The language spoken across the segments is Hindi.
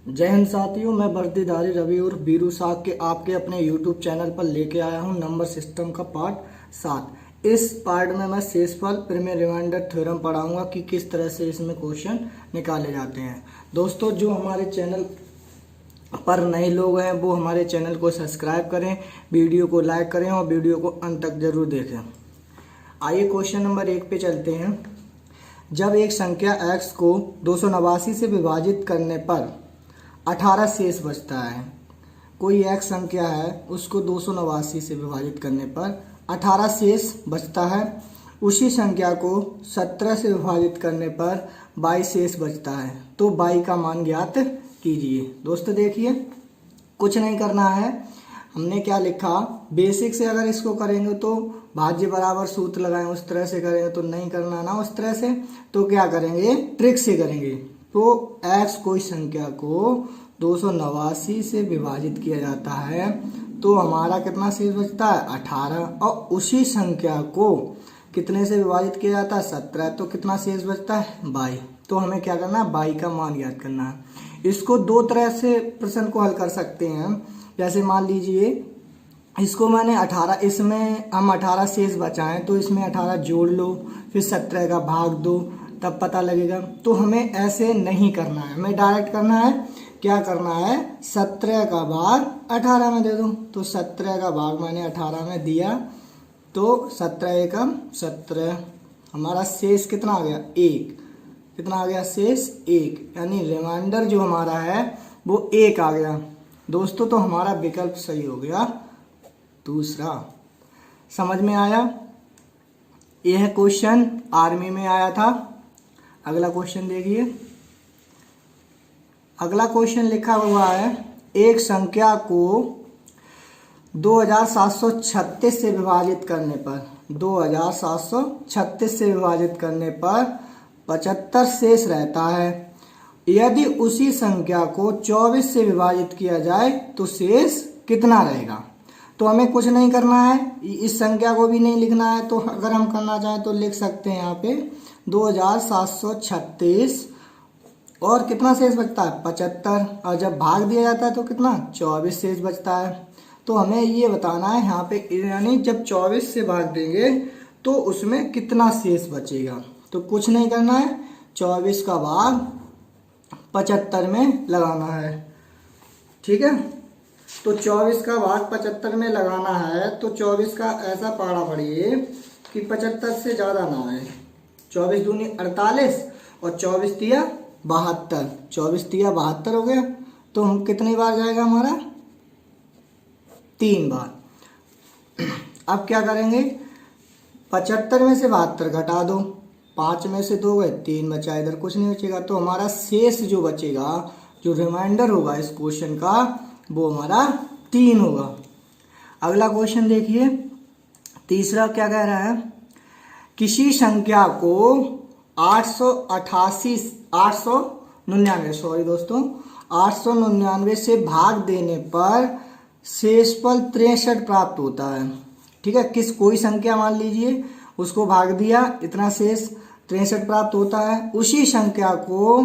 जय हिंद साथियों, मैं वर्दीधारी रवि और बीरू साग के आपके अपने YouTube चैनल पर लेके आया हूं नंबर सिस्टम का पार्ट 7। इस पार्ट में मैं शेषफल प्रीमियर रिमाइंडर थ्योरम पढ़ाऊंगा कि किस तरह से इसमें क्वेश्चन निकाले जाते हैं। दोस्तों, जो हमारे चैनल पर नए लोग हैं वो हमारे चैनल को सब्सक्राइब करें, वीडियो को लाइक करें और वीडियो को अंत तक जरूर देखें। आइए क्वेश्चन नंबर 1 पे चलते हैं। जब एक संख्या x को 289 से विभाजित करने पर 18 शेष बचता है। कोई एक संख्या है, उसको 289 से विभाजित करने पर 18 शेष बचता है। उसी संख्या को 17 से विभाजित करने पर 22 शेष बचता है। तो 22 का मान ज्ञात कीजिए। दोस्तों देखिए, कुछ नहीं करना है। हमने क्या लिखा, बेसिक से अगर इसको करेंगे तो भाज्य बराबर सूत्र लगाएं, उस तरह से करेंगे तो नहीं करना ना उस तरह से। तो क्या करेंगे, ट्रिक से करेंगे। तो x कोई संख्या को 289 से विभाजित किया जाता है तो हमारा कितना शेष बचता है, 18। और उसी संख्या को कितने से विभाजित किया जाता है, 17। तो कितना शेष बचता है, 22। तो हमें क्या करना है, 22 का मान ज्ञात करना है। इसको दो तरह से प्रश्न को हल कर सकते हैं। जैसे मान लीजिए इसको मैंने 18, इसमें हम 18 शेष बचाएं तो इसमें 18 जोड़ लो, फिर 17 का भाग दो, तब पता लगेगा। तो हमें ऐसे नहीं करना है, हमें डायरेक्ट करना है। क्या करना है, 17 का भाग 18 में दे दो। तो 17 का भाग मैंने 18 में दिया तो 17 एकम 17। हमारा शेष कितना आ गया, 1। कितना आ गया, शेष 1, यानी रिमाइंडर जो हमारा है वो 1 आ गया। दोस्तों, तो हमारा विकल्प सही हो गया दूसरा। समझ में आया? यह क्वेश्चन आर्मी में आया था। अगला क्वेश्चन देखिए। अगला क्वेश्चन लिखा हुआ है, एक संख्या को 2736 से विभाजित करने पर 2736 से विभाजित करने पर 75 शेष रहता है। यदि उसी संख्या को 24 से विभाजित किया जाए तो शेष कितना रहेगा। तो हमें कुछ नहीं करना है, इस संख्या को भी नहीं लिखना है। तो अगर हम करना चाहें तो लिख सकते हैं यहाँ पे 2736 और कितना शेष बचता है, 75। और जब भाग दिया जाता है तो कितना, 24 शेष बचता है। तो हमें ये बताना है यहाँ पे, यानी जब 24 से भाग देंगे तो उसमें कितना शेष बचेगा। तो कुछ नहीं करना है, 24 का भाग 75 में लगाना है। ठीक है, तो 24 का भाग 75 में लगाना है। तो 24 का ऐसा पढ़ा पड़िए कि 75 से ज़्यादा ना है। 24 दूनी 48 और 24 तिया 72। 24 तिया 72 हो गया। तो हम कितनी बार जाएगा हमारा, 3 बार। अब क्या करेंगे, 75 में से 72 घटा दो, 5 में से 2 गए, 3 बचा, इधर कुछ नहीं बचेगा। तो हमारा शेष जो बचेगा, जो रिमाइंडर होगा इस क्वेश्चन का, वो हमारा 3 होगा। अगला क्वेश्चन देखिए। तीसरा क्या कह रहा है, किसी संख्या को 899 से भाग देने पर शेषफल 63 प्राप्त होता है। ठीक है, कोई संख्या मान लीजिए, उसको भाग दिया, इतना शेष 63 प्राप्त होता है। उसी संख्या को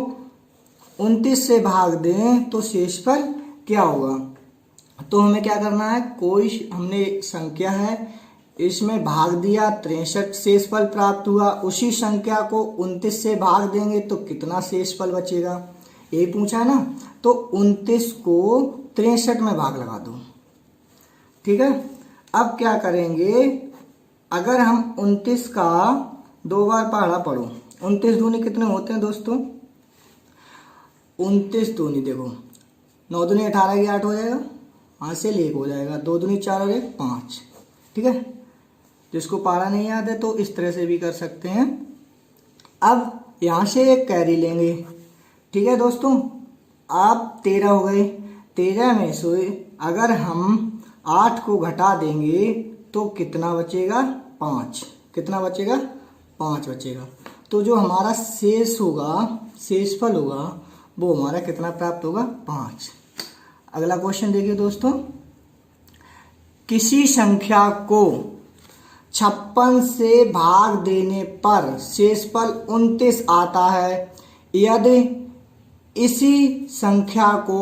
29 से भाग दें तो शेषफल क्या होगा। तो हमें क्या करना है, कोई हमने संख्या है, इसमें भाग दिया, 63 शेषफल प्राप्त हुआ। उसी संख्या को 29 से भाग देंगे तो कितना शेषफल बचेगा, ये पूछा ना। तो 29 को 63 में भाग लगा दो। ठीक है, अब क्या करेंगे, अगर हम 29 का 2 बार पढ़ा पढ़ो, 29 दूनी कितने होते हैं दोस्तों, 29 दूनी देखो, 9 दूनी 18 की 8 हो जाएगा, वहाँ से 1 हो जाएगा, 2 दूनी 4 और 1 5। ठीक है, जिसको पारा नहीं याद है तो इस तरह से भी कर सकते हैं। अब यहाँ से एक कैरी लेंगे। ठीक है दोस्तों, आप 13 हो गए। 13 में से अगर हम 8 को घटा देंगे तो कितना बचेगा, 5। कितना बचेगा, 5 बचेगा। तो जो हमारा शेष होगा, शेषफल होगा, वो हमारा कितना प्राप्त होगा, 5। अगला क्वेश्चन देखिए दोस्तों। किसी संख्या को 56 से भाग देने पर शेषफल 29 आता है। यदि इसी संख्या को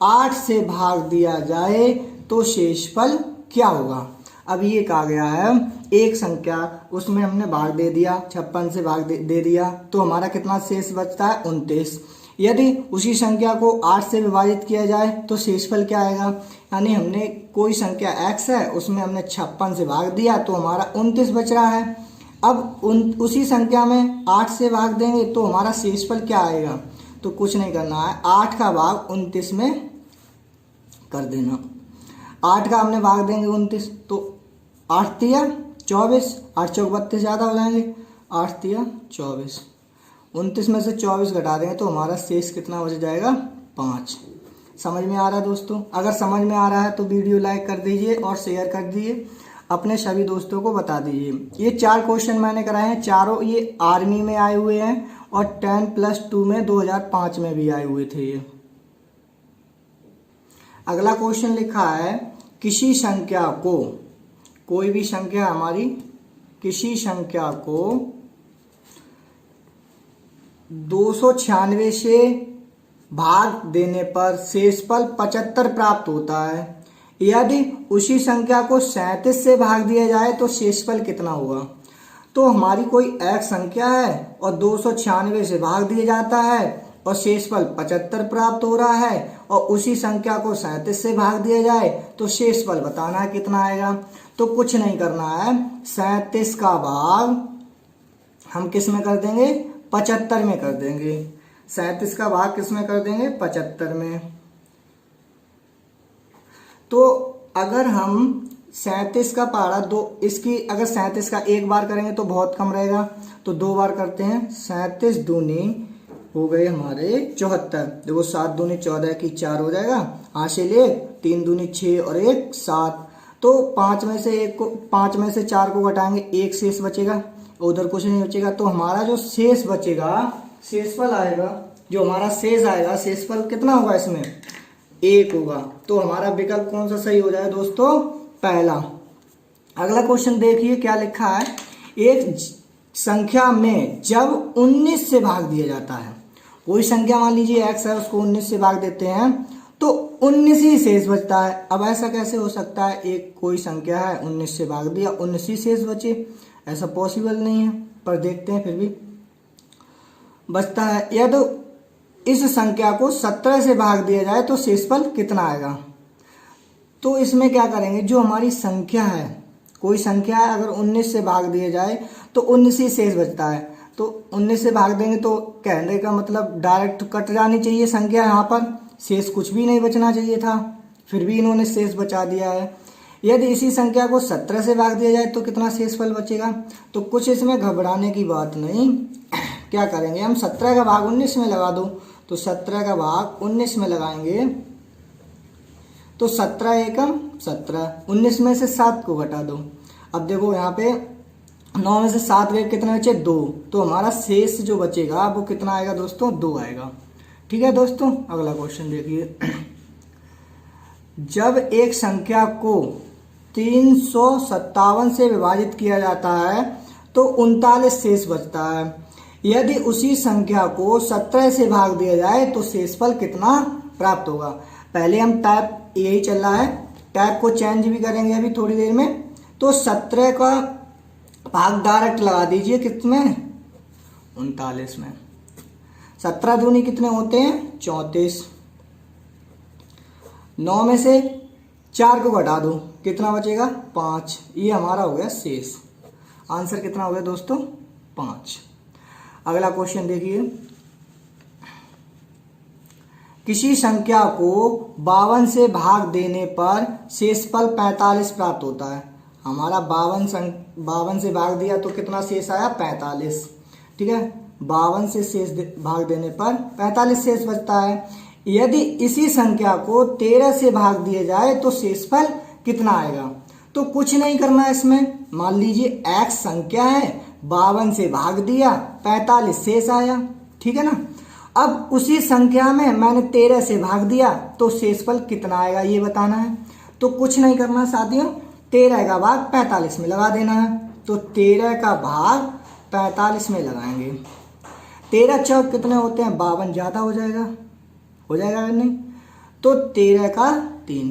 8 से भाग दिया जाए तो शेषफल क्या होगा। अब ये कहा गया है एक संख्या, उसमें हमने भाग दे दिया, 56 से भाग दे दिया, तो हमारा कितना शेष बचता है 29। यदि उसी संख्या को 8 से विभाजित किया जाए तो शेषफल क्या आएगा। यानी हमने कोई संख्या x है, उसमें हमने 56 से भाग दिया तो हमारा 29 बच रहा है। अब उसी संख्या में 8 से भाग देंगे तो हमारा शेषफल क्या आएगा। तो कुछ नहीं करना है, 8 का भाग 29 में कर देना। 8 का हमने भाग देंगे 29 तो 8 तिया 24, 8 चौक 32 ज़्यादा हो जाएंगे, 8 तिया 24, 29 में से 24 घटा देंगे तो हमारा शेष कितना बच जाएगा 5। समझ में आ रहा है दोस्तों। अगर समझ में आ रहा है तो वीडियो लाइक कर दीजिए और शेयर कर दीजिए, अपने सभी दोस्तों को बता दीजिए। ये 4 क्वेश्चन मैंने कराए हैं, चारों ये आर्मी में आए हुए हैं और 10+2 में 2005 में भी आए हुए थे ये। अगला क्वेश्चन लिखा है किसी संख्या को, कोई भी संख्या हमारी, किसी संख्या को 296 से भाग देने पर शेषफल 75 प्राप्त होता है। यदि उसी संख्या को 37 से भाग दिया जाए तो शेषफल कितना होगा। तो हमारी कोई एक संख्या है और 296 से भाग दिया जाता है और शेषफल 75 प्राप्त हो रहा है, और उसी संख्या को 37 से भाग दिया जाए तो शेषफल बताना है कितना आएगा। तो कुछ नहीं करना है, 37 का भाग हम किस में कर देंगे 75 में कर देंगे। 37 का भाग किस में कर देंगे 75 में। तो अगर हम 37 का पहाड़ा दो, इसकी अगर 37 का एक बार करेंगे तो बहुत कम रहेगा, तो 2 बार करते हैं। 37 दूनी हो गए हमारे 74, देखो 7 दूनी 14 की 4 हो जाएगा, 8 से ले 3 दूनी 6 और 1 7। तो 5 में से 4 को घटाएंगे, 1 शेष बचेगा, उधर कुछ नहीं बचेगा। तो हमारा जो शेष बचेगा, शेषफल आएगा, जो हमारा शेष आएगा, शेषफल कितना होगा इसमें 1 होगा। तो हमारा विकल्प कौन सा सही हो जाएगा दोस्तों, पहला। अगला क्वेश्चन देखिए क्या लिखा है, एक संख्या में जब 19 से भाग दिया जाता है, कोई संख्या मान लीजिए x है, उसको 19 से भाग देते हैं तो 19 ही शेष बचता है। अब ऐसा कैसे हो सकता है, एक कोई संख्या है 19 से भाग दिया 19 ही शेष बचे, ऐसा पॉसिबल नहीं है, पर देखते हैं फिर भी बचता है। यदि इस संख्या को 17 से भाग दिया जाए तो शेषफल कितना आएगा। तो इसमें क्या करेंगे, जो हमारी संख्या है, कोई संख्या है अगर 19 से भाग दिया जाए तो 19 ही शेष बचता है, तो 19 से भाग देंगे तो कहने का मतलब डायरेक्ट कट जानी चाहिए संख्या, यहाँ पर शेष कुछ भी नहीं बचना चाहिए था, फिर भी इन्होंने शेष बचा दिया है। यदि इसी संख्या को 17 से भाग दिया जाए तो कितना शेषफल बचेगा। तो कुछ इसमें घबराने की बात नहीं, क्या करेंगे हम 17 का भाग 19 में लगा दो, तो 17 का भाग 19 में लगाएंगे तो 17 एकम 17, 19 में से 7 को घटा दो। अब देखो यहाँ पे 9 में से 7 गए, कितने बचे 2, तो हमारा शेष जो बचेगा वो कितना आएगा दोस्तों 2 आएगा। ठीक है दोस्तों। अगला क्वेश्चन देखिए, जब एक संख्या को 357 से विभाजित किया जाता है तो 39 शेष बचता है। यदि उसी संख्या को 17 से भाग दिया जाए तो शेषफल कितना प्राप्त होगा। पहले हम टाइप यही चल रहा है, टाइप को चेंज भी करेंगे अभी थोड़ी देर में। तो 17 का भाग डायरेक्ट लगा दीजिए कितने 39 में। 17 दूनी कितने होते हैं 34, 9 में से 4 को घटा दो, कितना बचेगा 5। ये हमारा हो गया शेष। आंसर कितना हो गया दोस्तों 5। अगला क्वेश्चन देखिए, किसी संख्या को 52 से भाग देने पर शेषफल 45 प्राप्त होता है। हमारा 52 से भाग दिया तो कितना शेष आया 45। ठीक है, 52 से शेष भाग देने पर 45 शेष बचता है। यदि इसी संख्या को 13 से भाग दिया जाए तो शेषफल कितना आएगा। तो कुछ नहीं करना है इसमें, मान लीजिए x संख्या है, 52 से भाग दिया 45 शेष आया। ठीक है ना। अब उसी संख्या में मैंने 13 से भाग दिया तो शेषफल कितना आएगा ये बताना है। तो कुछ नहीं करना साथियों, 13 का भाग 45 में लगा देना है। तो 13 का भाग 45 में लगाएंगे, 13 चौक कितने होते हैं 52, ज़्यादा हो जाएगा, हो जाएगा या नहीं? तो 13 का 3,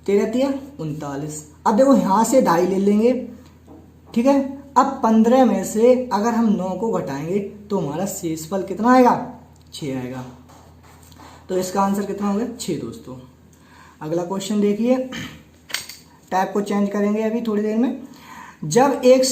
13 तिया 39। अब देखो यहाँ से 2.5 ले लेंगे, ठीक है। अब 15 में से अगर हम 9 को घटाएंगे तो हमारा शेषफल कितना आएगा? 6 आएगा। तो इसका आंसर कितना हो गया? 6 दोस्तों। अगला क्वेश्चन देखिए, टाइप को चेंज करेंगे अभी थोड़ी देर में। जब एक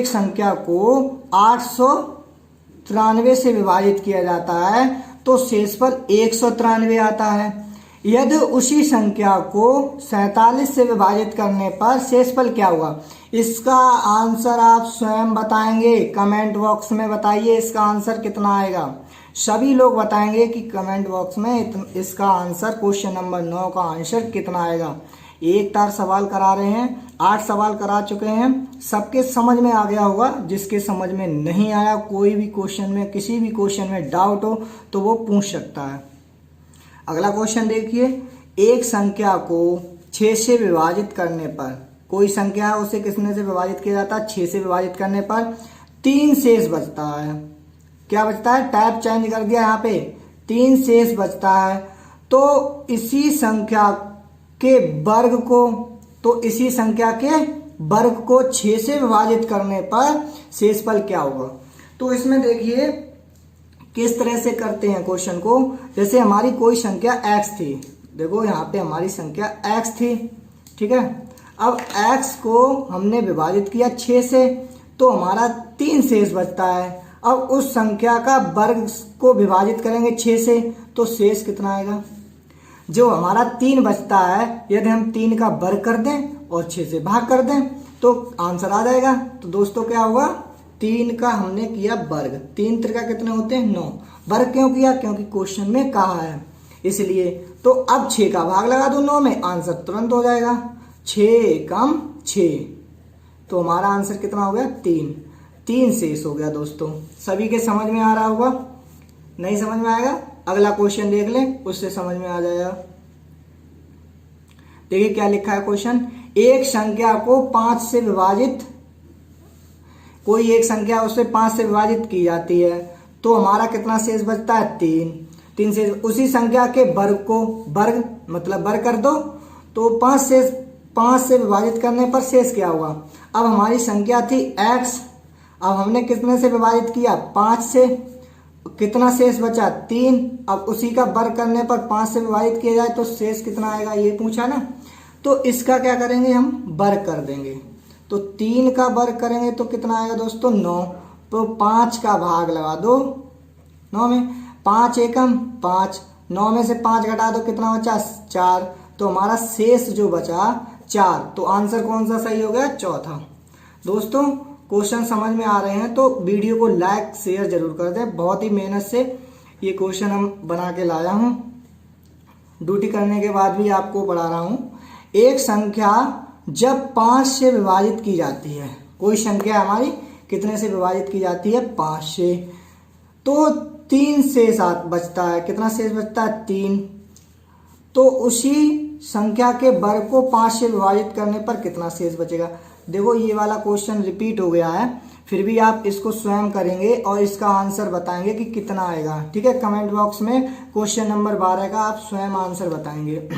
संख्या को 893 से विभाजित किया जाता है तो शेषफल 193 आता है। यदि उसी संख्या को 47 से विभाजित करने पर शेषफल क्या होगा? इसका आंसर आप स्वयं बताएंगे, कमेंट बॉक्स में बताइए इसका आंसर कितना आएगा। सभी लोग बताएंगे कि कमेंट बॉक्स में इसका आंसर, क्वेश्चन नंबर 9 का आंसर कितना आएगा। एक तार सवाल करा रहे हैं, 8 सवाल करा चुके हैं, सबके समझ में आ गया होगा। जिसके समझ में नहीं आया, कोई भी क्वेश्चन में, किसी भी क्वेश्चन में डाउट हो तो वो पूछ सकता है। अगला क्वेश्चन देखिए, एक संख्या को 6 से विभाजित करने पर, कोई संख्या है उसे किसने से विभाजित किया जाता है? 6 से विभाजित करने पर 3 शेष बचता है। क्या बचता है? टाइप चेंज कर दिया यहाँ पे, 3 शेष बचता है। तो इसी संख्या के वर्ग को 6 से विभाजित करने पर शेषफल क्या होगा? तो इसमें देखिए किस तरह से करते हैं क्वेश्चन को। जैसे हमारी कोई संख्या x थी, देखो यहाँ पे हमारी संख्या x थी, ठीक है। अब x को हमने विभाजित किया 6 से, तो हमारा 3 शेष बचता है। अब उस संख्या का वर्ग को विभाजित करेंगे 6 से, तो शेष कितना आएगा? जो हमारा 3 बचता है, यदि हम 3 का वर्ग कर दें और 6 से भाग कर दें तो आंसर आ जाएगा। तो दोस्तों क्या होगा? 3 का हमने किया वर्ग, 3 त्रिका कितने होते हैं? 9। वर्ग क्यों किया? क्योंकि क्वेश्चन में कहा है इसलिए। तो अब 6 का भाग लगा दो 9 में, आंसर तुरंत हो जाएगा। 6 कम 6, तो हमारा आंसर कितना हो गया? 3 शेष हो गया दोस्तों। सभी के समझ में आ रहा होगा? नहीं समझ में आएगा अगला क्वेश्चन देख लें, उससे समझ में आ जाएगा। देखिए क्या लिखा है क्वेश्चन। एक संख्या को 5 से विभाजित, कोई एक संख्या उससे 5 से विभाजित की जाती है तो हमारा कितना शेष बचता है? 3 शेष। उसी संख्या के वर्ग को, वर्ग मतलब वर्ग कर दो तो 5 से विभाजित करने पर शेष क्या होगा? अब हमारी संख्या थी x, अब हमने कितने से विभाजित किया? 5 से, कितना शेष बचा? 3। अब उसी का वर्ग करने पर 5 से विभाजित किया जाए तो शेष कितना आएगा, ये पूछा ना। तो इसका क्या करेंगे हम? वर्ग कर देंगे। तो 3 का वर्ग करेंगे तो कितना आएगा दोस्तों? 9। तो 5 का भाग लगा दो 9 में, 5 एकम 5, 9 में से 5 घटा दो, कितना बचा? 4। तो हमारा शेष जो बचा 4। तो आंसर कौन सा सही हो गया? चौथा। दोस्तों क्वेश्चन समझ में आ रहे हैं तो वीडियो को लाइक शेयर जरूर कर दें। बहुत ही मेहनत से ये क्वेश्चन हम बना के लाया हूँ, ड्यूटी करने के बाद भी आपको पढ़ा रहा हूँ। एक संख्या जब 5 से विभाजित की जाती है, कोई संख्या हमारी कितने से विभाजित की जाती है? 5 से, तो 3 शेष बचता है। कितना शेष बचता है? 3। तो उसी संख्या के वर्ग को 5 से विभाजित करने पर कितना शेष बचेगा? देखो ये वाला क्वेश्चन रिपीट हो गया है, फिर भी आप इसको स्वयं करेंगे और इसका आंसर बताएंगे कि कितना आएगा, ठीक है। कमेंट बॉक्स में क्वेश्चन नंबर 12 का आप स्वयं आंसर बताएंगे।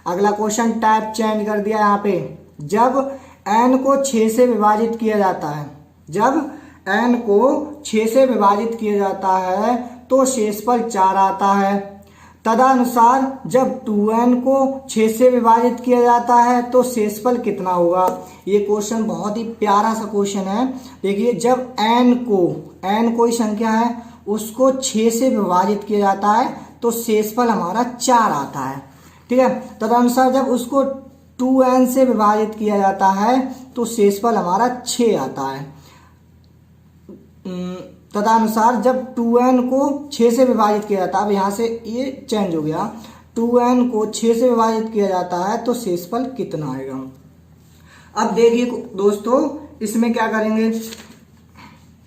अगला क्वेश्चन टाइप चेंज कर दिया यहाँ पे। जब n को 6 से विभाजित किया जाता है, जब n को 6 से विभाजित किया जाता है तो शेषफल 4 आता है। तदनुसार जब 2n को 6 से विभाजित किया जाता है तो शेषफल कितना होगा? ये क्वेश्चन बहुत ही प्यारा सा क्वेश्चन है। देखिए जब n कोई संख्या है उसको 6 से विभाजित किया जाता है तो शेषफल हमारा 4 आता है, ठीक है। तदनुसार जब उसको 2n से विभाजित किया जाता है तो शेषफल हमारा 6 आता है। तदनुसार जब 2n को 6 से विभाजित किया जाता है, अब यहाँ से ये चेंज हो गया, 2n को 6 से विभाजित किया जाता है तो शेषफल कितना आएगा? अब देखिए दोस्तों इसमें क्या करेंगे,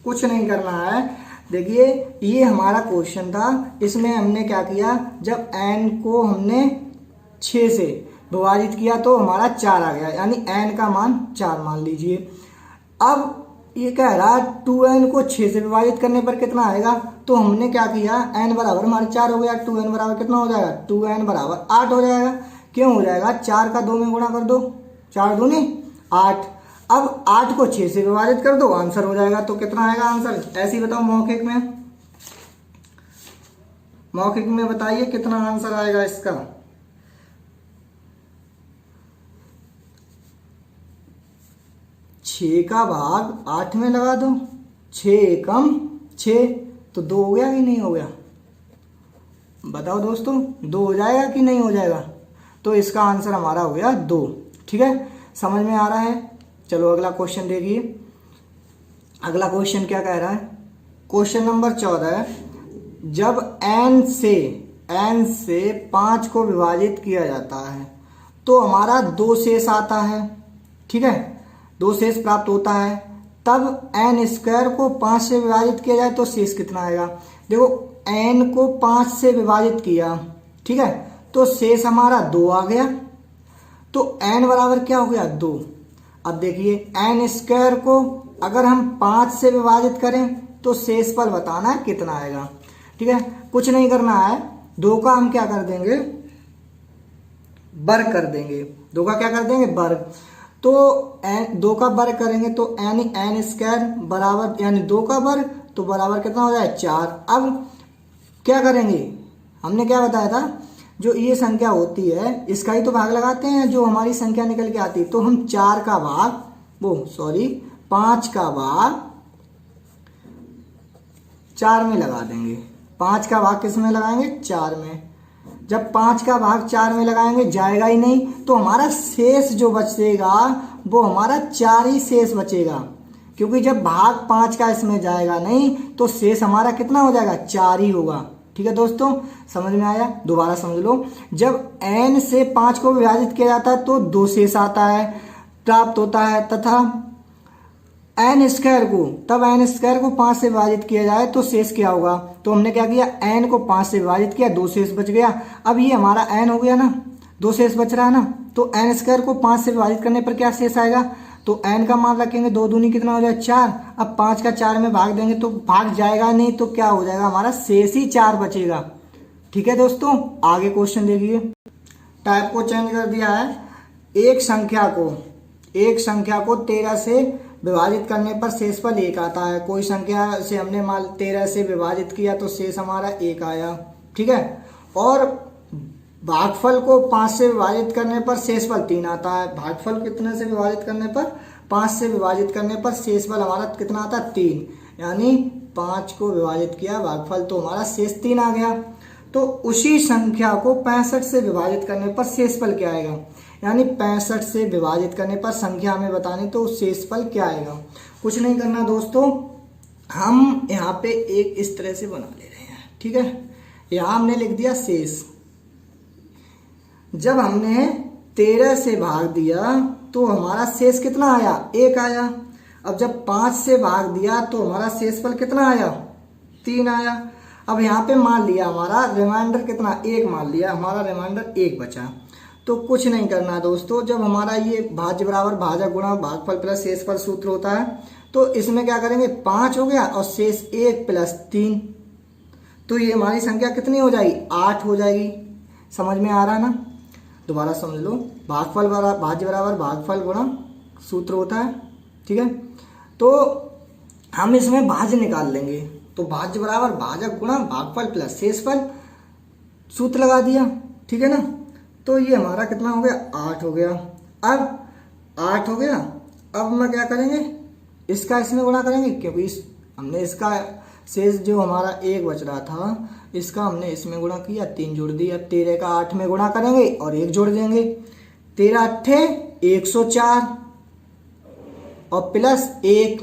कुछ नहीं करना है। देखिए ये हमारा क्वेश्चन था, इसमें हमने क्या किया, जब n को हमने 6 से विभाजित किया तो हमारा 4 आ गया, यानी n का मान 4 मान लीजिए। अब ये कह रहा 2n को 6 से विभाजित करने पर कितना आएगा। तो हमने क्या किया, n बराबर हमारे 4 हो गया, 2n बराबर कितना हो जाएगा, 2n बराबर 8 हो जाएगा। क्यों हो जाएगा, 4 का 2 में गुणा कर दो, 4 दूनी 8। अब 8 को 6 से विभाजित कर दो, आंसर हो जाएगा। तो कितना आएगा आंसर, ऐसे ही बताओ मौखिक में बताइए कितना आंसर आएगा इसका। 6 का भाग 8 में लगा दो, 6 एकम 6, तो 2 हो गया कि नहीं हो गया, बताओ दोस्तों, 2 हो जाएगा कि नहीं हो जाएगा। तो इसका आंसर हमारा हो गया 2। ठीक है, समझ में आ रहा है। चलो अगला क्वेश्चन देखिए। अगला क्वेश्चन क्या कह रहा है, क्वेश्चन नंबर 14 है, जब n से 5 को विभाजित किया जाता है तो हमारा 2 शेष आता है। ठीक है, 2 शेष प्राप्त होता है। तब n स्क्वायर को 5 से विभाजित किया जाए तो शेष कितना आएगा। देखो n को 5 से विभाजित किया, ठीक है, तो शेष हमारा 2 आ गया। तो n बराबर क्या हो गया, 2। अब देखिए n स्क्वायर को अगर हम 5 से विभाजित करें तो शेषफल बताना है कितना आएगा। ठीक है, कुछ नहीं करना है, 2 का हम क्या कर देंगे, वर्ग कर देंगे। 2 का क्या कर देंगे, वर्ग। तो 2 का वर्ग करेंगे तो n स्क्वायर बराबर यानी 2 का वर्ग, तो बराबर कितना हो जाए, 4। अब क्या करेंगे, हमने क्या बताया था, जो ये संख्या होती है इसका ही तो भाग लगाते हैं, जो हमारी संख्या निकल के आती है। तो हम 5 का भाग 4 में लगा देंगे। 5 का भाग किस में लगाएंगे, 4 में। जब 5 का भाग 4 में लगाएंगे जाएगा ही नहीं, तो हमारा शेष जो बचेगा वो हमारा 4 ही शेष बचेगा, क्योंकि जब भाग 5 का इसमें जाएगा नहीं तो शेष हमारा कितना हो जाएगा, 4 ही होगा। ठीक है दोस्तों, समझ में आया, दोबारा समझ लो। जब n से 5 को विभाजित किया जाता है तो 2 शेष आता है, प्राप्त होता है, तथा n स्क्वायर को 5 से विभाजित किया जाए तो शेष क्या होगा। तो हमने क्या किया, n को 5 से विभाजित किया, 2 शेष बच गया। अब ये हमारा n हो गया ना, 2 शेष बच रहा है ना, तो n स्क्वायर को 5 से विभाजित करने पर क्या शेष आएगा। तो n का मान रखेंगे, 2 दूनी कितना हो जाए, 4। अब 5 का 4 में भाग देंगे तो भाग जाएगा नहीं, तो क्या हो जाएगा, हमारा शेष ही 4 बचेगा। ठीक है दोस्तों, आगे क्वेश्चन देखिए। टाइप को चेंज कर दिया है। एक संख्या को 13 से विभाजित करने पर शेषफल 1 आता है। कोई संख्या से हमने मान 13 से विभाजित किया तो शेष हमारा 1 आया। ठीक है, और भागफल को 5 से विभाजित करने पर शेषफल 3 आता है। भागफल कितने से विभाजित करने पर, 5 से विभाजित करने पर शेषफल हमारा कितना आता है, 3। यानी 5 को विभाजित किया भागफल तो हमारा शेष 3 आ गया। तो उसी संख्या को 65 से विभाजित करने पर शेषफल क्या आएगा, यानी 65 से विभाजित करने पर संख्या हमें बतानी, तो शेषफल क्या आएगा। कुछ नहीं करना दोस्तों, हम यहाँ पे एक इस तरह से बना ले रहे हैं। ठीक है, यहाँ हमने लिख दिया शेष। जब हमने 13 से भाग दिया तो हमारा शेष कितना आया, 1 आया। अब जब 5 से भाग दिया तो हमारा शेषफल कितना आया, 3 आया। अब यहाँ पे मान लिया हमारा रिमाइंडर कितना, 1 मान लिया, हमारा रिमाइंडर 1 बचा। तो कुछ नहीं करना दोस्तों, जब हमारा ये भाज्य बराबर भाजक गुणा भागफल प्लस शेषफल सूत्र होता है, तो इसमें क्या करेंगे, 5 हो गया और शेष 1 प्लस 3, तो ये हमारी संख्या कितनी हो जाएगी, 8 हो जाएगी। समझ में आ रहा है ना, दोबारा समझ लो। भागफल बराबर भाज्य बराबर भागफल गुणा सूत्र होता है। ठीक है, तो हम इसमें भाज्य निकाल लेंगे, तो भाज्य बराबर भाजक गुणा भागफल प्लस शेषफल, सूत्र लगा दिया। ठीक है ना, तो ये हमारा कितना हो गया, 8 हो गया। अब 8 हो गया, अब हम क्या करेंगे, इसका इसमें गुणा करेंगे, क्योंकि हमने इसका शेष जो हमारा 1 बच रहा था, इसका हमने इसमें गुणा किया, 3 जोड़ दिया। 13 का 8 में गुणा करेंगे और 1 जोड़ देंगे, 13 अट्ठे 104 और प्लस 1,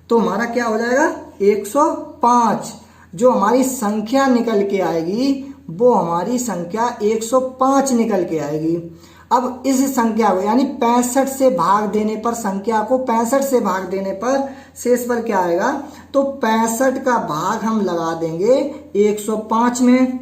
तो हमारा क्या हो जाएगा, 105। जो हमारी संख्या निकल के आएगी वो हमारी संख्या 105 निकल के आएगी। अब इस संख्या को यानी 65 से भाग देने पर, संख्या को 65 से भाग देने पर शेषफल क्या आएगा, तो 65 का भाग हम लगा देंगे 105 में,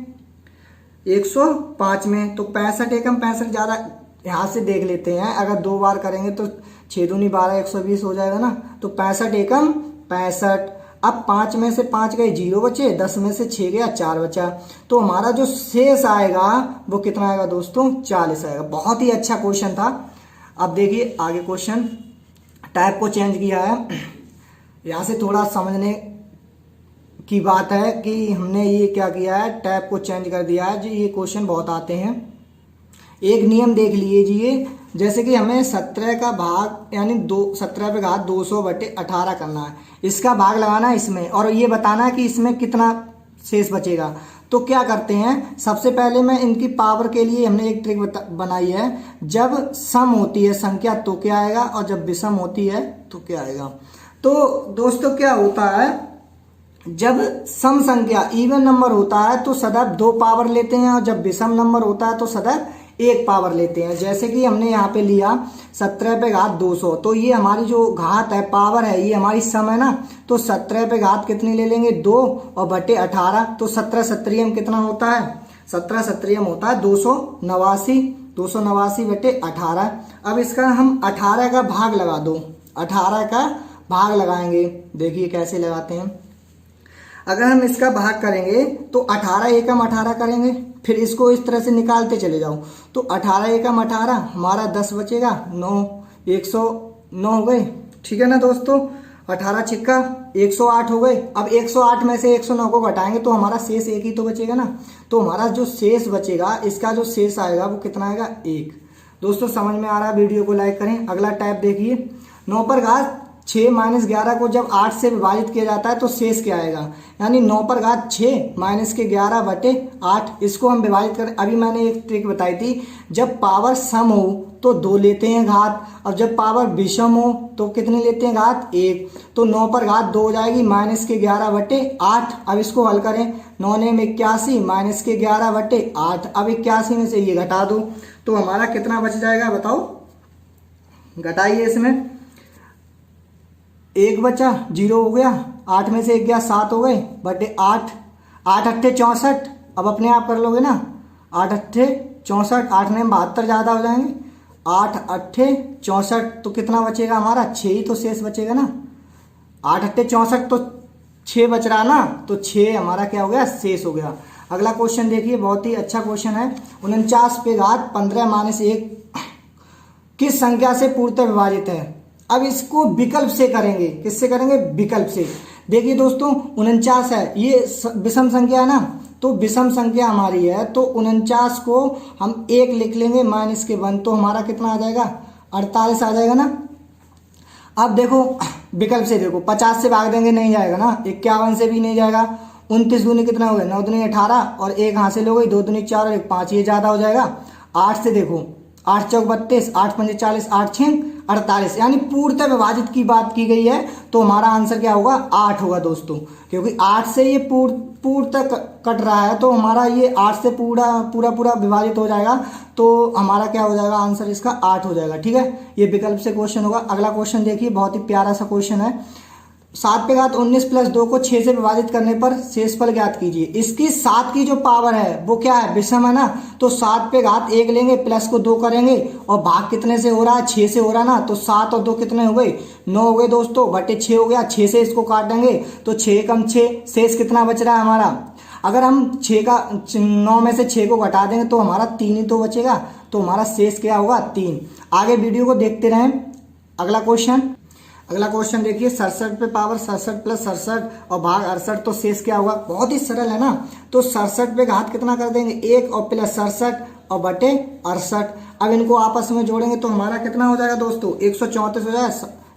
105 में। तो 65 एकम 65 ज्यादा यहाँ से देख लेते हैं, अगर 2 बार करेंगे तो 6 दूनी 12, 120 हो जाएगा ना। तो 65 एकम 65। अब 5 में से 5 गए 0 बचे, 10 में से 6 गया 4 बचा। तो हमारा जो शेष आएगा वो कितना आएगा दोस्तों, 40 आएगा। बहुत ही अच्छा क्वेश्चन था। अब देखिए आगे क्वेश्चन, टाइप को चेंज किया है। यहाँ से थोड़ा समझने की बात है कि हमने ये क्या किया है, टैब को चेंज कर दिया है। जी ये क्वेश्चन बहुत आते हैं। एक नियम देख लीजिए, जैसे कि हमें 17 का भाग यानी 17 पे घात 200/18 करना है। इसका भाग लगाना है इसमें और ये बताना है कि इसमें कितना शेष बचेगा। तो क्या करते हैं, सबसे पहले मैं इनकी पावर के लिए हमने एक ट्रिक बनाई है। जब सम होती है संख्या तो क्या आएगा और जब विषम होती है तो क्या आएगा। तो दोस्तों क्या होता है, जब सम संख्या इवन नंबर होता है तो सदैव 2 पावर लेते हैं और जब विषम नंबर होता है तो सदैव 1 पावर लेते हैं। जैसे कि हमने यहाँ पे लिया 17 पे घात 200, तो ये हमारी जो घात है पावर है ये हमारी सम है ना। तो 17 पे घात कितनी ले लेंगे 2 और बटे 18, तो 17 सत्रियम कितना होता है, 17 सत्रियम होता है 289, 289/18। अब इसका हम 18 का भाग लगा दो, 18 का भाग लगाएंगे। देखिए कैसे लगाते हैं। अगर हम इसका भाग करेंगे तो 18 एकम 18 करेंगे, फिर इसको इस तरह से निकालते चले जाओ। तो 18 एकम 18 हमारा 10 बचेगा, 9 109 हो गए। ठीक है ना दोस्तों, 18 छिक्का 108 हो गए। अब 108 में से 109 को घटाएंगे तो हमारा शेष 1 ही तो बचेगा ना। तो हमारा जो शेष बचेगा, इसका जो शेष आएगा वो कितना आएगा, 1। दोस्तों समझ में आ रहा है, वीडियो को लाइक करें। अगला टाइप देखिए, 9 पर घात 6 - 11 को जब 8 से विभाजित किया जाता है तो शेष क्या आएगा, यानी 9 पर घात 6 - 11/8। इसको हम विभाजित करें। अभी मैंने एक ट्रिक बताई थी, जब पावर सम हो तो 2 लेते हैं घात, और जब पावर विषम हो तो कितनी लेते हैं घात, 1। तो 9 पर घात 2 हो जाएगी -11/8। अब इसको हल करें, 9 ने 81 -11/8। अब 81 में से ये घटा दो तो हमारा कितना बच जाएगा बताओ, घटाइए इसमें। 1 बचा, 0 हो गया। 8 में से 1 गया 7 हो गए, बटे 8। 8 अट्ठे 64। अब अपने आप कर लोगे ना, 8 अट्ठे 64, 8 में 72 ज़्यादा हो जाएंगे। 8 अट्ठे 64 तो कितना बचेगा हमारा, 6 ही तो शेष बचेगा ना। 8 अट्ठे 64 तो 6 बच रहा ना, तो 6 हमारा क्या हो गया, शेष हो गया। अगला क्वेश्चन देखिए, बहुत ही अच्छा क्वेश्चन है। 49 पे घात 15 - 1 किस संख्या से पूर्णतः विभाजित है। अब इसको विकल्प से करेंगे। किससे करेंगे, विकल्प से। देखिए दोस्तों 49 है, ये विषम संख्या है ना, तो विषम संख्या हमारी है, तो 49 को हम 1 लिख लेंगे -1, तो हमारा कितना आ जाएगा, 48 आ जाएगा ना। अब देखो विकल्प से, देखो 50 से भाग देंगे नहीं जाएगा ना, 51 से भी नहीं जाएगा। 29 दूनी कितना हो गया, 9 दूनी 18 और 1 हासिल हो गई, 2 दूनी 4 और 1 5, ये ज्यादा हो जाएगा। 8 से देखो, 8 चौक 32, 8 पंजे 40, 8 6 48, यानी पूर्णतः विभाजित की बात की गई है। तो हमारा आंसर क्या होगा, 8 होगा दोस्तों, क्योंकि 8 से ये पूर्णतः कट रहा है, तो हमारा ये 8 से पूरा विभाजित हो जाएगा। तो हमारा क्या हो जाएगा, आंसर इसका 8 हो जाएगा। ठीक है, ये विकल्प से क्वेश्चन होगा। अगला क्वेश्चन देखिए, बहुत ही प्यारा सा क्वेश्चन है। 7 पे घात 19 + 2 को 6 से विभाजित करने पर शेषफल ज्ञात कीजिए। इसकी 7 की जो पावर है वो क्या है, विषम है ना। तो 7 पे घात 1 लेंगे, प्लस को 2 करेंगे और भाग कितने से हो रहा है, 6 से हो रहा है ना। तो 7 और 2 कितने हो गए, 9 हो गए दोस्तों, बटे 6 हो गया। 6 से इसको काट देंगे तो 6 कम 6, शेष कितना बच रहा है हमारा। अगर हम 9 में से 6 को घटा देंगे तो हमारा 3 ही तो बचेगा, तो हमारा शेष क्या होगा, 3। आगे वीडियो को देखते रहें। अगला क्वेश्चन देखिए, 67 पे पावर 67 + 67 और भाग 68, तो शेष क्या होगा। बहुत ही सरल है ना। तो 67 पे घात कितना कर देंगे, 1 और प्लस 67 और बटे 68। अब इनको आपस में जोड़ेंगे तो हमारा कितना हो जाएगा दोस्तों, 134 हो जाएगा।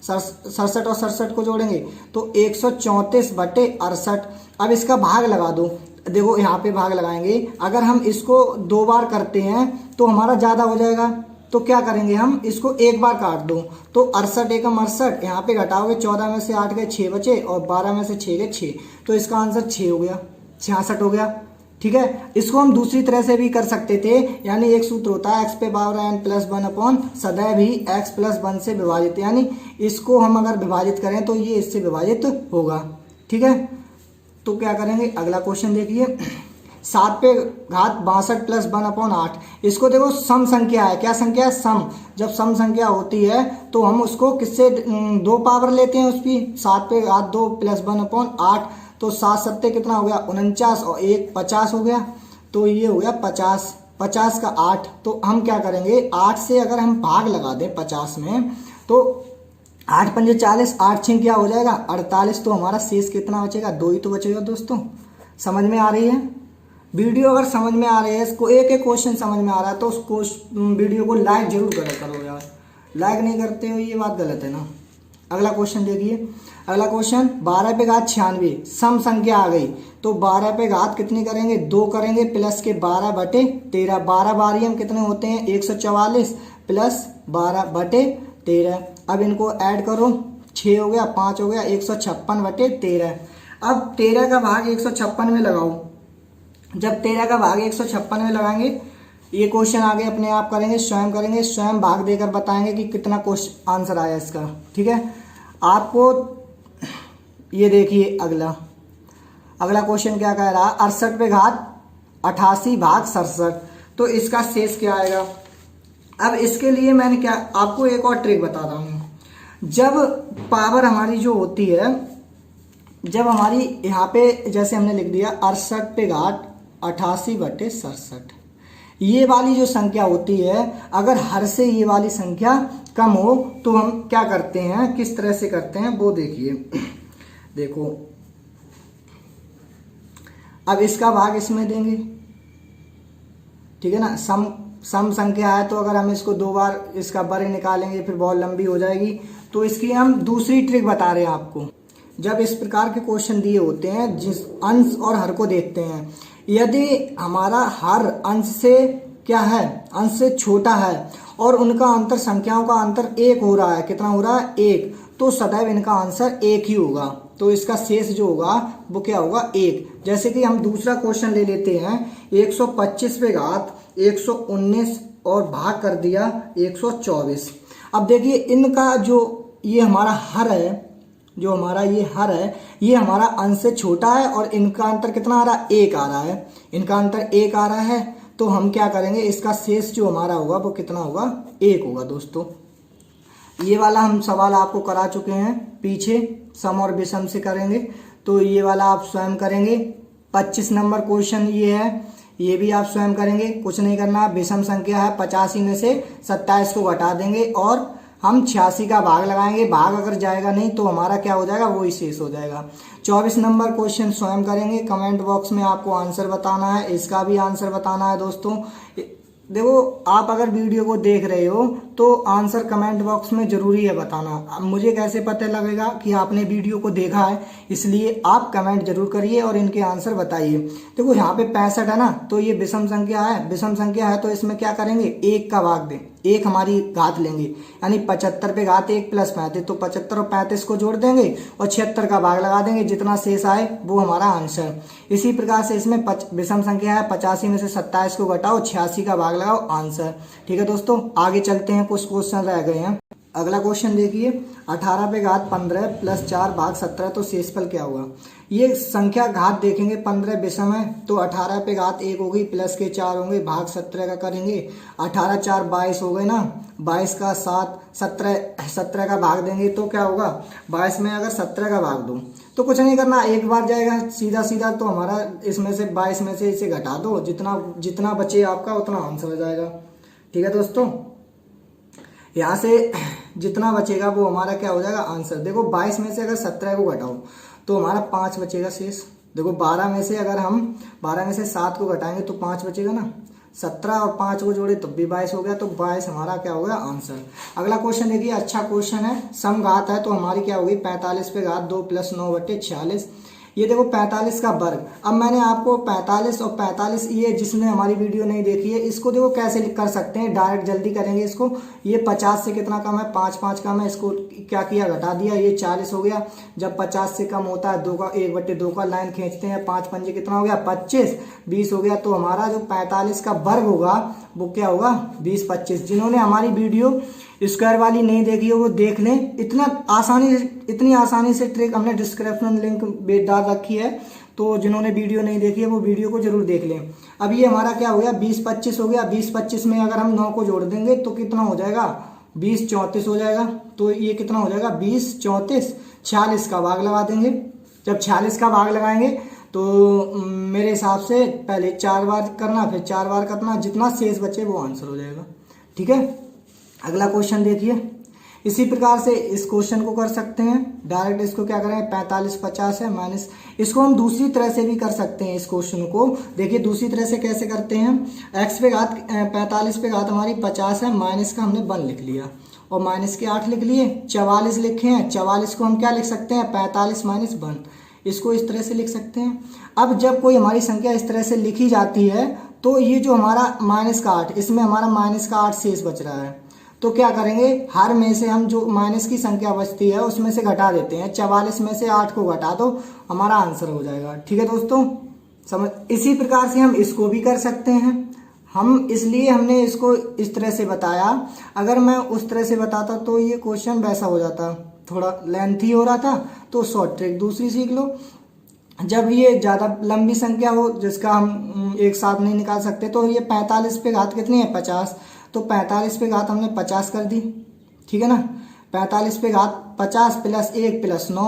67 और 67 को जोड़ेंगे तो 134/68। अब इसका भाग लगा दो। देखो यहाँ पे भाग लगाएंगे, अगर हम इसको 2 बार करते हैं तो हमारा ज्यादा हो जाएगा। तो क्या करेंगे, हम इसको 1 बार काट दो तो 68 एकम 68, यहाँ पे घटाओगे 14 में से 8 गए 6 बचे और 12 में से 6 गए 6, तो इसका आंसर 6 हो गया, 66 हो गया। ठीक है, इसको हम दूसरी तरह से भी कर सकते थे, यानी एक सूत्र होता है x पे पावर n + 1 सदैव ही x + 1 से विभाजित, यानी इसको हम अगर विभाजित करें तो ये इससे विभाजित होगा। ठीक है, तो क्या करेंगे, अगला क्वेश्चन देखिए। 7 पे घात 62 प्लस 1/8। इसको देखो सम संख्या है, क्या संख्या है, सम। जब सम संख्या होती है तो हम उसको किससे 2 पावर लेते हैं उसकी, 7 पे घात 2 प्लस 1/8। तो 7 सत्ते कितना हो गया 49 और 1 50 हो गया। तो ये हो गया 50, 50 का 8। तो हम क्या करेंगे, 8 से अगर हम भाग लगा दें 50 में तो 8 पंजे 40, 8 6 क्या हो जाएगा 48। तो हमारा शेष कितना बचेगा, 2 ही तो बचेगा दोस्तों। समझ में आ रही है वीडियो? अगर समझ में आ रही है, इसको एक एक क्वेश्चन समझ में आ रहा है तो उस वीडियो को लाइक जरूर करो यार। लाइक नहीं करते हो ये बात गलत है ना। अगला क्वेश्चन देखिए, अगला क्वेश्चन 12 पे घात 96 सम संख्या आ गई। तो 12 पे घात कितनी करेंगे, 2 करेंगे प्लस के 12 बटे 13। 12 बारी हम कितने होते हैं 144 प्लस 12 बटे 13। अब इनको ऐड करो, 6 हो गया 5 हो गया 156 बटे 13। अब 13 का भाग 156 में लगाओ। जब 13 का भाग 156 में लगाएंगे ये क्वेश्चन आगे अपने आप करेंगे, स्वयं भाग देकर बताएंगे कि कितना क्वेश्चन आंसर आया इसका। ठीक है, आपको ये देखिए अगला क्वेश्चन क्या कह रहा है, 68 पे घात 88 भाग 67। तो इसका शेष क्या आएगा। अब इसके लिए मैंने क्या आपको एक और ट्रिक बता रहा हूँ। जब पावर हमारी जो होती है, जब हमारी यहाँ पे जैसे हमने लिख दिया 68 पे घात 88 बटे 67, ये वाली जो संख्या होती है अगर हर से ये वाली संख्या कम हो तो हम क्या करते हैं, किस तरह से करते हैं वो देखिए। देखो अब इसका भाग इसमें देंगे, ठीक है ना। सम संख्या है तो अगर हम इसको 2 बार इसका वर्ग निकालेंगे फिर बहुत लंबी हो जाएगी। तो इसकी हम दूसरी ट्रिक बता रहे हैं आपको। जब इस प्रकार के क्वेश्चन दिए होते हैं जिस अंश और हर को देखते हैं, यदि हमारा हर अंश से क्या है, अंश से छोटा है और उनका अंतर, संख्याओं का अंतर 1 हो रहा है, कितना हो रहा है 1, तो सदैव इनका आंसर 1 ही होगा। तो इसका शेष जो होगा वो क्या होगा 1। जैसे कि हम दूसरा क्वेश्चन ले लेते हैं, 125 पे घात 119 और भाग कर दिया 124। अब देखिए इनका जो ये हमारा हर है, जो हमारा ये हर है, ये हमारा अंश से छोटा है और इनका अंतर कितना आ रहा है 1 आ रहा है, इनका अंतर 1 आ रहा है। तो हम क्या करेंगे, इसका शेष जो हमारा होगा वो कितना होगा 1 होगा दोस्तों। ये वाला हम सवाल आपको करा चुके हैं पीछे, सम और विषम से करेंगे तो ये वाला आप स्वयं करेंगे। 25 नंबर क्वेश्चन ये है, ये भी आप स्वयं करेंगे, कुछ नहीं करना। विषम संख्या है 85 में से 27 को घटा देंगे और हम 86 का भाग लगाएंगे। भाग अगर जाएगा नहीं तो हमारा क्या हो जाएगा, वही शेष हो जाएगा। 24 नंबर क्वेश्चन स्वयं करेंगे। कमेंट बॉक्स में आपको आंसर बताना है, इसका भी आंसर बताना है दोस्तों। देखो आप अगर वीडियो को देख रहे हो तो आंसर कमेंट बॉक्स में जरूरी है बताना। अब मुझे कैसे पता लगेगा कि आपने वीडियो को देखा है, इसलिए आप कमेंट जरूर करिए और इनके आंसर बताइए। देखो यहाँ पे 65 है ना, तो ये विषम संख्या है, विषम संख्या है तो इसमें क्या करेंगे 1 का भाग दें, 1 हमारी घात लेंगे, यानी 75 पे घात 1 प्लस 35, तो 75 और 35 को जोड़ देंगे और 76 का भाग लगा देंगे, जितना शेष आए वो हमारा आंसर। इसी प्रकार से इसमें विषम संख्या है 85 में से 27 को घटाओ, 86 का भाग लगाओ, आंसर। ठीक है दोस्तों, आगे चलते हैं, कुछ क्वेश्चन रह गए हैं। अगला क्वेश्चन देखिए, 18 पे घात 15 प्लस 4 भाग 17, तो शेषफल क्या हुआ। ये संख्या घात देखेंगे, 15 विषम है तो 18 पे घात 1 होगी, प्लस के 4 होंगे, भाग 17 का करेंगे। 18 4 22 हो गए ना, 22 का 7 17 का भाग देंगे तो क्या होगा, 22 में अगर 17 का भाग दो तो कुछ नहीं करना, एक बार जाएगा सीधा सीधा। तो हमारा इसमें से 22 में से इसे घटा दो, जितना बचे आपका उतना आंसर हो जाएगा। ठीक है दोस्तों, यहाँ से जितना बचेगा वो हमारा क्या हो जाएगा आंसर। देखो 22 में से अगर 17 को घटाओ तो हमारा 5 बचेगा शेष। देखो 12 में से अगर हम 12 में से 7 को घटाएंगे तो 5 बचेगा ना, 17 और 5 को जोड़े तो भी 22 हो गया, तो 22 हमारा क्या होगा आंसर। अगला क्वेश्चन देखिए, अच्छा क्वेश्चन है, सम घात है तो हमारी क्या होगी 45 पे घात 2 प्लस 9 बटे 46। ये देखो 45 का वर्ग। अब मैंने आपको 45 और 45, ये जिसने हमारी वीडियो नहीं देखी है इसको देखो कैसे कर सकते हैं, डायरेक्ट जल्दी करेंगे इसको। ये 50 से कितना कम है, 5 5 कम है, इसको क्या किया घटा दिया, ये 40 हो गया। जब 50 से कम होता है 2 का 1/2 का लाइन खींचते हैं, 5 पंजे कितना हो गया 25, 20 हो गया। तो हमारा जो 45 का वर्ग होगा वो क्या होगा 20 25। जिन्होंने हमारी वीडियो स्क्वायर वाली नहीं देखी हो वो देख लें, इतनी आसानी से ट्रिक हमने डिस्क्रिप्शन लिंक डाल रखी है, तो जिन्होंने वीडियो नहीं देखी है वो वीडियो को जरूर देख लें। अब ये हमारा क्या हो गया, 20-25 हो गया। 20-25 में अगर हम 9 को जोड़ देंगे तो कितना हो जाएगा, 20-34 हो जाएगा। तो ये कितना हो जाएगा, 20-34, 46 का भाग लगा देंगे। जब 46 का भाग लगाएंगे तो मेरे हिसाब से पहले 4 बार करना, फिर 4 बार करना, जितना शेष बचे वो आंसर हो जाएगा। ठीक है, अगला क्वेश्चन देखिए। इसी प्रकार से इस क्वेश्चन को कर सकते हैं डायरेक्ट। इसको क्या करेंगे, 45-50 है माइनस, इसको हम दूसरी तरह से भी कर सकते हैं। इस क्वेश्चन को देखिए दूसरी तरह से कैसे करते हैं। x पे घात 45 पे घात हमारी 50 है, माइनस का हमने 1 लिख लिया और माइनस के 8 लिख लिए। 44 लिखे हैं, 44 को हम क्या लिख सकते हैं, 45 माइनस 1, इसको इस तरह से लिख सकते हैं। अब जब कोई हमारी संख्या इस तरह से लिखी जाती है तो ये जो हमारा माइनस का 8, इसमें हमारा माइनस का 8 शेष बच रहा है। तो क्या करेंगे, हर में से हम जो माइनस की संख्या बचती है उसमें से घटा देते हैं। 44 में से 8 को घटा दो, हमारा आंसर हो जाएगा। ठीक है दोस्तों, समझ। इसी प्रकार से हम इसको भी कर सकते हैं। हम इसलिए हमने इसको इस तरह से बताया, अगर मैं उस तरह से बताता तो ये क्वेश्चन वैसा हो जाता, थोड़ा लेंथी हो रहा था। तो शॉर्ट ट्रिक दूसरी सीख लो। जब ये ज़्यादा लंबी संख्या हो जिसका हम एक साथ नहीं निकाल सकते, तो ये 45 पे घात कितनी है, 50, तो 45 पे घात हमने 50 कर दी। ठीक है ना, 45 पे घात 50 प्लस 1 प्लस 9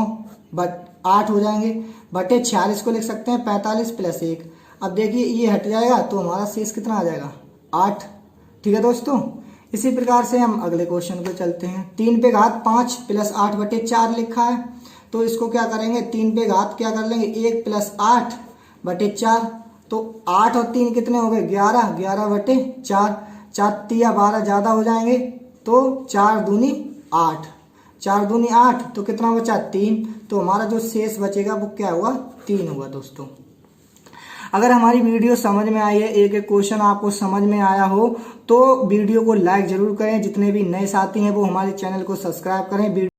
8 हो जाएंगे, बटे 46 को लिख सकते हैं 45 प्लस 1। अब देखिए ये हट जाएगा तो हमारा शेष कितना आ जाएगा, 8। ठीक है दोस्तों, इसी प्रकार से हम अगले क्वेश्चन पे चलते हैं। 3 पे घात 5 प्लस 8 बटे 4 लिखा है, तो इसको क्या करेंगे, 3 पे घात क्या कर लेंगे, 1 प्लस 8 बटे 4। तो 8 और 3 कितने हो गए, 11, 11 बटे 4, 4 तिया 12 ज़्यादा हो जाएंगे, तो 4 दूनी 8, 4 दूनी 8, तो कितना बचा, 3। तो हमारा जो शेष बचेगा वो क्या हुआ, 3 हुआ। दोस्तों अगर हमारी वीडियो समझ में आई है, एक एक क्वेश्चन आपको समझ में आया हो, तो वीडियो को लाइक जरूर करें। जितने भी नए साथी हैं वो हमारे चैनल को सब्सक्राइब करें।